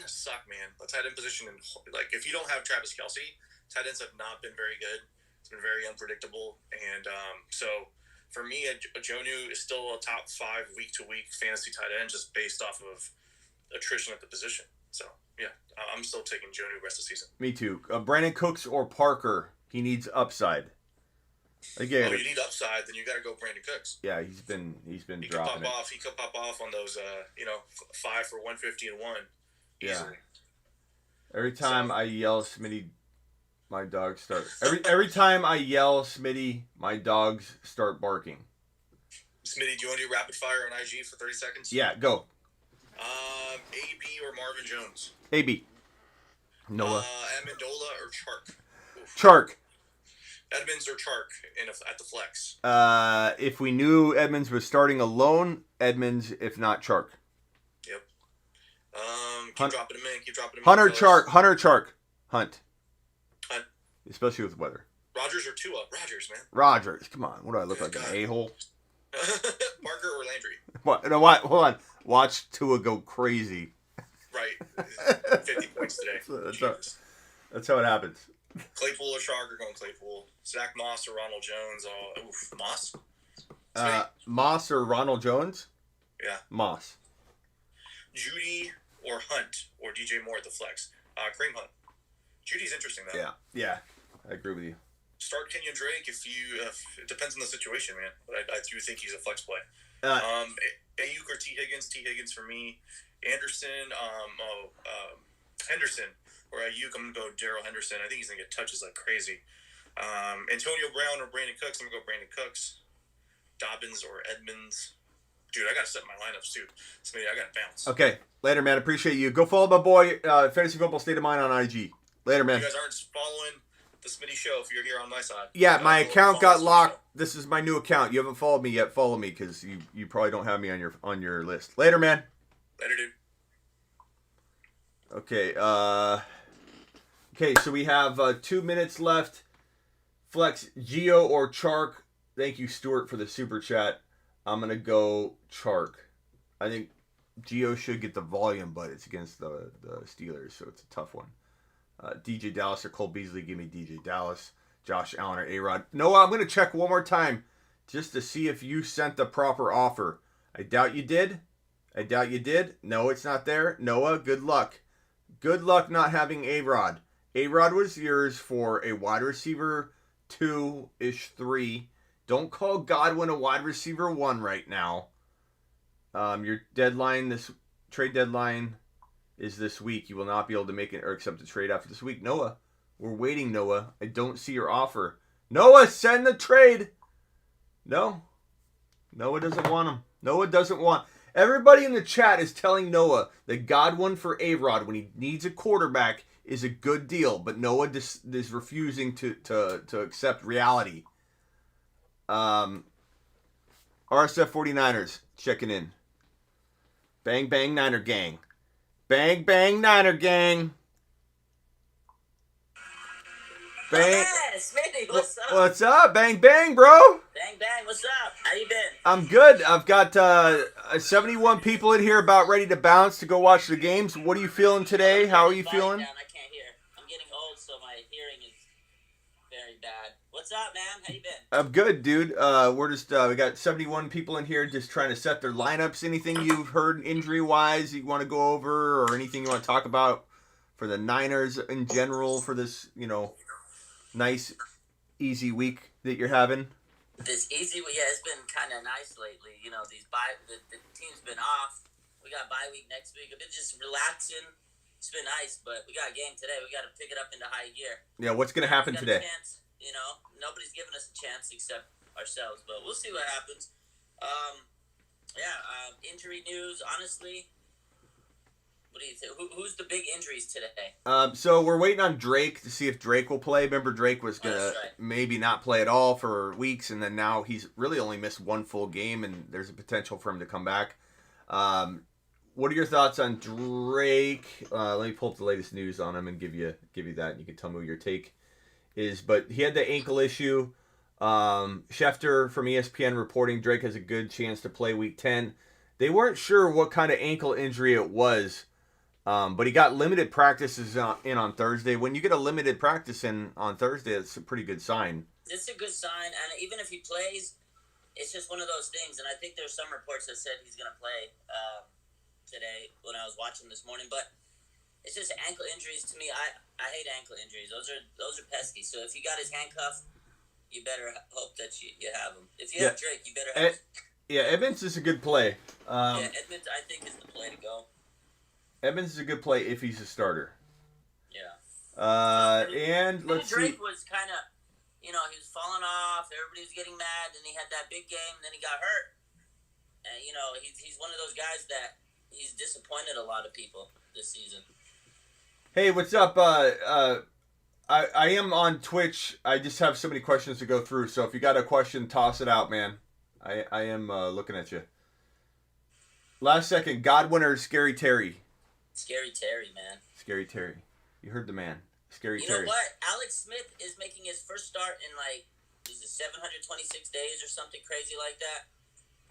suck, man. The tight end position, like if you don't have Travis Kelce, tight ends have not been very good. It's been very unpredictable, and so for me, Jonnu is still a top 5 week-to-week fantasy tight end, just based off of attrition at the position. So yeah, I'm still taking Jonnu rest of the season. Me too. Brandon Cooks or Parker? He needs upside. Again, you need upside, then you got to go Brandon Cooks. Yeah, he's been He dropping it. He could pop off on those 5 for 150 and 1 easily. Yeah. Every time I yell Smitty, my dogs start. Every time I yell Smitty, my dogs start barking. Smitty, do you want to do rapid fire on IG for 30 seconds? Yeah, go. AB or Marvin Jones? AB. Noah. Amendola or Chark? Oof. Chark. Edmonds or Chark at the flex? If we knew Edmonds was starting alone, Edmonds. If not, Chark. Yep. Keep dropping him in. Hunter Chark. Hunt. Especially with weather. Rodgers or Tua? Rodgers, man. Rodgers. Come on. What do I look like? An a-hole? Parker or Landry? What? No, what? Hold on. Watch Tua go crazy. Right. 50 points today. That's how it happens. Claypool or Chark? Going Claypool. Zach Moss or Ronald Jones? Moss? Moss or Ronald Jones? Yeah. Moss. Judy or Hunt or DJ Moore at the flex? Kareem Hunt. Judy's interesting though. Yeah. I agree with you. Start Kenyon Drake if it depends on the situation, man. But I do think he's a flex play. Ayuk or T. Higgins? T. Higgins for me. Anderson. Henderson or Ayuk. I'm gonna go Darrell Henderson. I think he's gonna get touches like crazy. Antonio Brown or Brandon Cooks? I'm gonna go Brandon Cooks. Dobbins or Edmonds? Dude, I gotta set my lineups too. So maybe I gotta bounce. Okay, later, man. Appreciate you. Go follow my boy, Fantasy Football State of Mind on IG. Later, man. You guys aren't following the Smitty Show if you're here on my side. Yeah, my account got locked. This is my new account. You haven't followed me yet. Follow me because you probably don't have me on your list. Later, man. Later, dude. Okay. Okay. So we have 2 minutes left. Flex Geo or Chark. Thank you, Stuart, for the super chat. I'm gonna go Chark. I think Geo should get the volume, but it's against the Steelers, so it's a tough one. DJ Dallas or Cole Beasley, give me DJ Dallas. Josh Allen or A-Rod. Noah, I'm going to check one more time just to see if you sent the proper offer. I doubt you did. No, it's not there. Noah, good luck. Good luck not having A-Rod. A-Rod was yours for a wide receiver 2-ish 3. Don't call Godwin a wide receiver 1 right now. Your deadline, this trade deadline is this week. You will not be able to make it or accept a trade after this week. Noah, we're waiting, Noah. I don't see your offer. Noah, send the trade. No. Noah doesn't want him. Noah doesn't want. Everybody in the chat is telling Noah that Godwin for A-Rod when he needs a quarterback is a good deal, but Noah is refusing to accept reality. RSF 49ers checking in. Bang, bang, Niner gang. Bang, bang, Niner gang. Bang. Smitty, what's up? What's up? Bang, bang, bro. Bang, bang, what's up? How you been? I'm good. I've got 71 people in here about ready to bounce to go watch the games. What are you feeling today? How are you feeling? Down. I can't hear. I'm getting old, so my hearing is very bad. What's up, man? How you been? I'm good, dude. We're just we got 71 people in here just trying to set their lineups. Anything you've heard injury-wise you want to go over, or anything you want to talk about for the Niners in general for this, nice, easy week that you're having? This easy, yeah, it's been kind of nice lately. The team's been off. We got bye week next week. I've been just relaxing. It's been nice, but we got a game today. We got to pick it up into high gear. Yeah, what's gonna happen today? Chance, nobody's giving us a chance except ourselves, but we'll see what happens. Injury news. Honestly, what do you think? Who's the big injuries today? So we're waiting on Drake to see if Drake will play. Remember, Drake was gonna maybe not play at all for weeks, and then now he's really only missed one full game, and there's a potential for him to come back. What are your thoughts on Drake? Let me pull up the latest news on him and give you that, and you can tell me what your take is. But he had the ankle issue. Schefter from ESPN reporting Drake has a good chance to play Week 10. They weren't sure what kind of ankle injury it was. But he got limited practices in on Thursday. When you get a limited practice in on Thursday, it's a pretty good sign. It's a good sign, and even if he plays, it's just one of those things. And I think there's some reports that said he's going to play today when I was watching this morning. But it's just ankle injuries to me. I hate ankle injuries. Those are pesky. So if you got his handcuff, you better hope that you have him. If you have Drake, you better have. Yeah, Edmonds is a good play. Edmonds, I think, is the play to go. Evans is a good play if he's a starter. Yeah. And let's Drake see. was kind of, he was falling off. Everybody was getting mad. Then he had that big game. And then he got hurt. And, he's one of those guys that he's disappointed a lot of people this season. Hey, what's up? I am on Twitch. I just have so many questions to go through. So if you got a question, toss it out, man. I am looking at you. Last second, Godwin or Scary Terry? Scary Terry, man. Scary Terry. You heard the man. Scary Terry. Terry. You know what? Alex Smith is making his first start in 726 days or something crazy like that.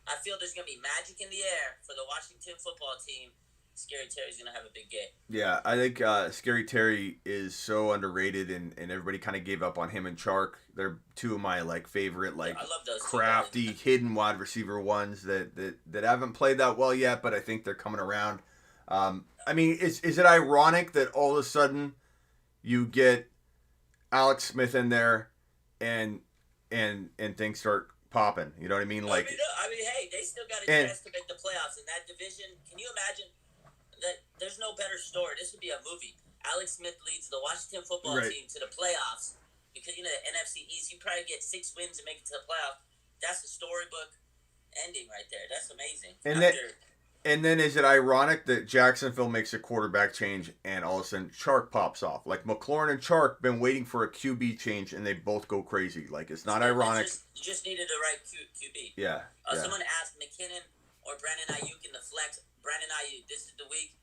I feel there's going to be magic in the air for the Washington football team. Scary Terry's going to have a big game. Yeah, I think Scary Terry is so underrated, and everybody kind of gave up on him and Chark. They're two of my favorite I love those crafty hidden wide receiver ones that haven't played that well yet, but I think they're coming around. I mean, is it ironic that all of a sudden you get Alex Smith in there and things start popping? You know what I mean? Hey, they still got a chance to make the playoffs in that division. Can you imagine that? There's no better story. This would be a movie. Alex Smith leads the Washington football team to the playoffs because the NFC East. You probably get 6 wins and make it to the playoffs. That's a storybook ending right there. That's amazing. And then is it ironic that Jacksonville makes a quarterback change and all of a sudden Chark pops off? McLaurin and Chark been waiting for a QB change and they both go crazy. It's not ironic. You just needed the right QB. Yeah. Someone asked McKinnon or Brandon Ayuk in the flex. Brandon Ayuk, this is the week.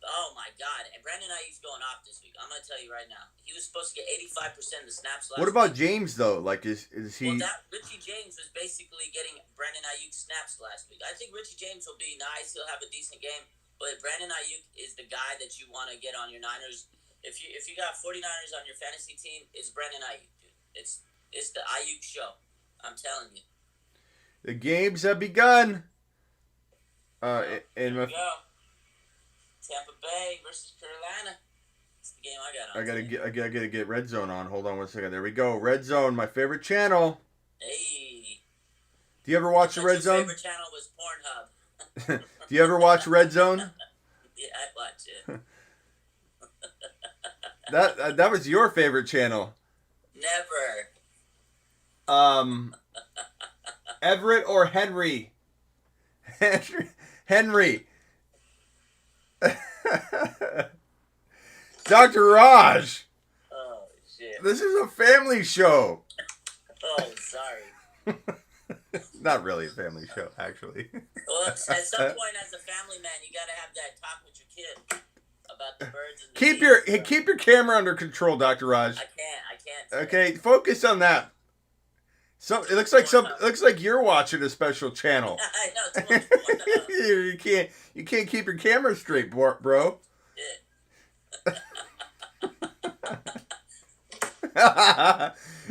Oh my God! And Brandon Ayuk's going off this week. I'm gonna tell you right now. He was supposed to get 85% of the snaps last week. What about James though? Is he? Well, Richie James was basically getting Brandon Ayuk snaps last week. I think Richie James will be nice. He'll have a decent game. But Brandon Ayuk is the guy that you want to get on your Niners. If you got 49ers on your fantasy team, it's Brandon Ayuk, dude. It's the Ayuk show. I'm telling you. The games have begun. Here we go. Tampa Bay versus Carolina. That's the game I got on. I gotta get Red Zone on. Hold on 1 second. There we go. Red Zone, my favorite channel. Hey. Do you ever watch the Red Zone? My favorite channel was Pornhub. Do you ever watch Red Zone? Yeah, I watch it. That was your favorite channel. Never. Everett or Henry? Henry. Dr. Raj. Oh shit. This is a family show. Oh, sorry. Not really a family show, actually. Well, at some point, as a family man, you gotta have that talk with your kid about the birds and the Keep bees, your so- keep your camera under control, Dr. Raj. I can't. Okay, focus on that. So it looks like you're watching a special channel. I know. It's much fun. you can't keep your camera straight, bro.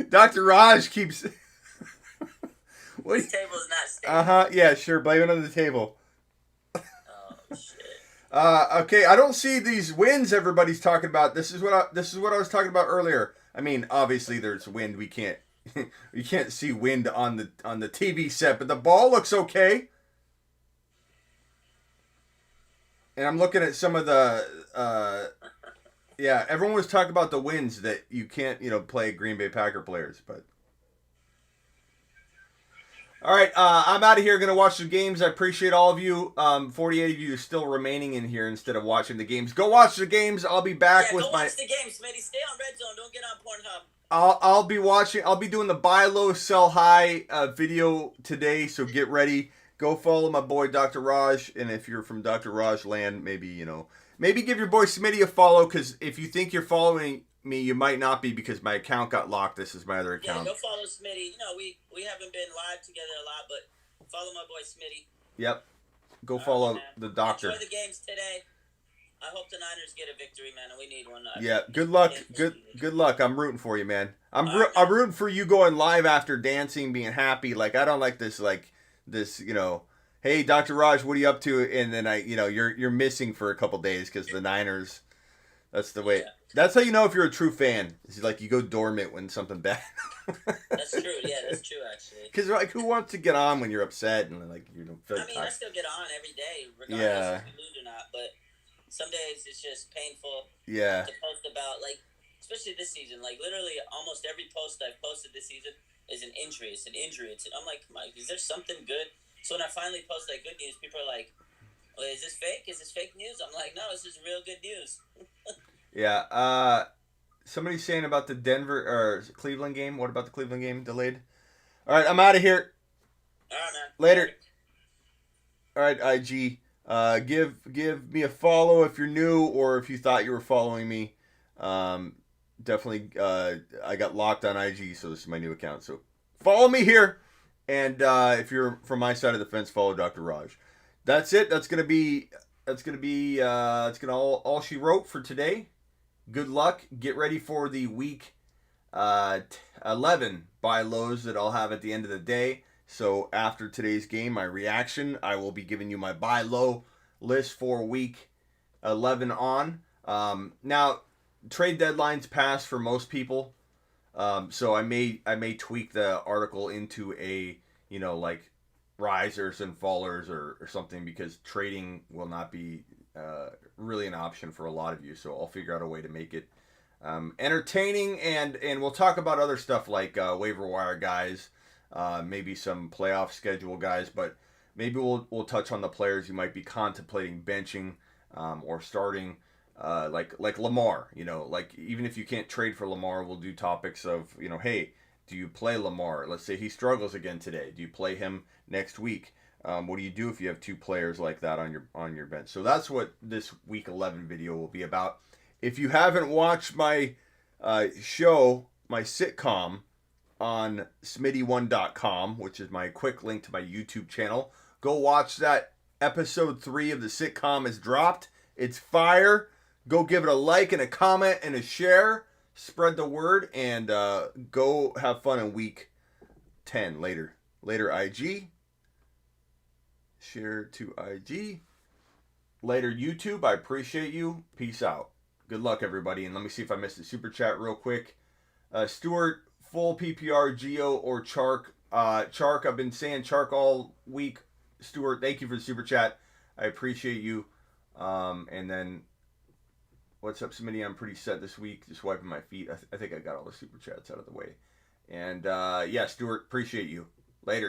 Dr. Raj keeps. What? This table's not stable. Yeah, sure. Blame it on the table. Oh shit. Okay, I don't see these winds everybody's talking about. This is what I was talking about earlier. I mean, obviously there's wind. We can't see wind on the TV set, but the ball looks okay. And I'm looking at some of the yeah, everyone was talking about the winds that you can't, play Green Bay Packer players, but all right, I'm out of here. Going to watch the games. I appreciate all of you. 48 of you still remaining in here instead of watching the games. Go watch the games. I'll be back with go my. watch the game, Smitty. Stay on Red Zone. Don't get on Pornhub. I'll be watching. I'll be doing the buy low, sell high video today. So get ready. Go follow my boy Dr. Raj, and if you're from Dr. Raj land, maybe maybe give your boy Smitty a follow. Because if you think you're following me, you might not be because my account got locked. This is my other account. Yeah, go follow Smitty. We haven't been live together a lot, but follow my boy Smitty. Yep. Go All right, follow man. the doctor. Enjoy the games today. I hope the Niners get a victory, man, and we need one. Yeah, good luck. Good luck. I'm rooting for you, man. I'm rooting for you going live after dancing, being happy. Like I don't like this. Hey, Dr. Raj, what are you up to? And then you're missing for a couple days because the Niners. That's the way. Yeah. That's how you know if you're a true fan. It's like you go dormant when something bad. That's true. Yeah, that's true actually. Because who wants to get on when you're upset and you don't feel I mean, I tired? still get on every day, regardless if we lose or not. But some days it's just painful Yeah. to post about, especially this season. Literally, almost every post I've posted this season is an injury. It's an injury. I'm like, come on, is there something good? So when I finally post good news, people are like, well, is this fake? Is this fake news? I'm like, no, this is real good news. Yeah. Somebody's saying about the Denver or Cleveland game. What about the Cleveland game delayed? All right, I'm out of here. All right, man. Later. All right, IG. Give me a follow if you're new or if you thought you were following me. Definitely. I got locked on IG, so this is my new account. So follow me here, and if you're from my side of the fence, follow Dr. Raj. That's it. That's gonna be all she wrote for today. Good luck. Get ready for the week 11 buy lows that I'll have at the end of the day. So after today's game, my reaction, I will be giving you my buy low list for week 11 on. Now, trade deadlines pass for most people. So I may tweak the article into a, risers and fallers or something because trading will not be really an option for a lot of you. So I'll figure out a way to make it entertaining, and we'll talk about other stuff like waiver wire guys, maybe some playoff schedule guys, but maybe we'll touch on the players you might be contemplating benching or starting, like Lamar. Even if you can't trade for Lamar, we'll do topics of hey, do you play Lamar? Let's say he struggles again today. Do you play him next week? What do you do if you have two players like that on your bench? So that's what this week 11 video will be about. If you haven't watched my show, my sitcom on smitty1.com, which is my quick link to my YouTube channel, go watch that. Episode 3 of the sitcom is dropped. It's fire. Go give it a like and a comment and a share. Spread the word and go have fun in week 10 later. Later, IG. Share to IG. Later, YouTube. I appreciate you. Peace out. Good luck, everybody. And let me see if I missed a super chat real quick. Stuart, full PPR, Geo, or Chark. Chark, I've been saying Chark all week. Stuart, thank you for the super chat. I appreciate you. And then, what's up, Smitty? I'm pretty set this week. Just wiping my feet. I think I got all the super chats out of the way. And, yeah, Stuart, appreciate you. Later.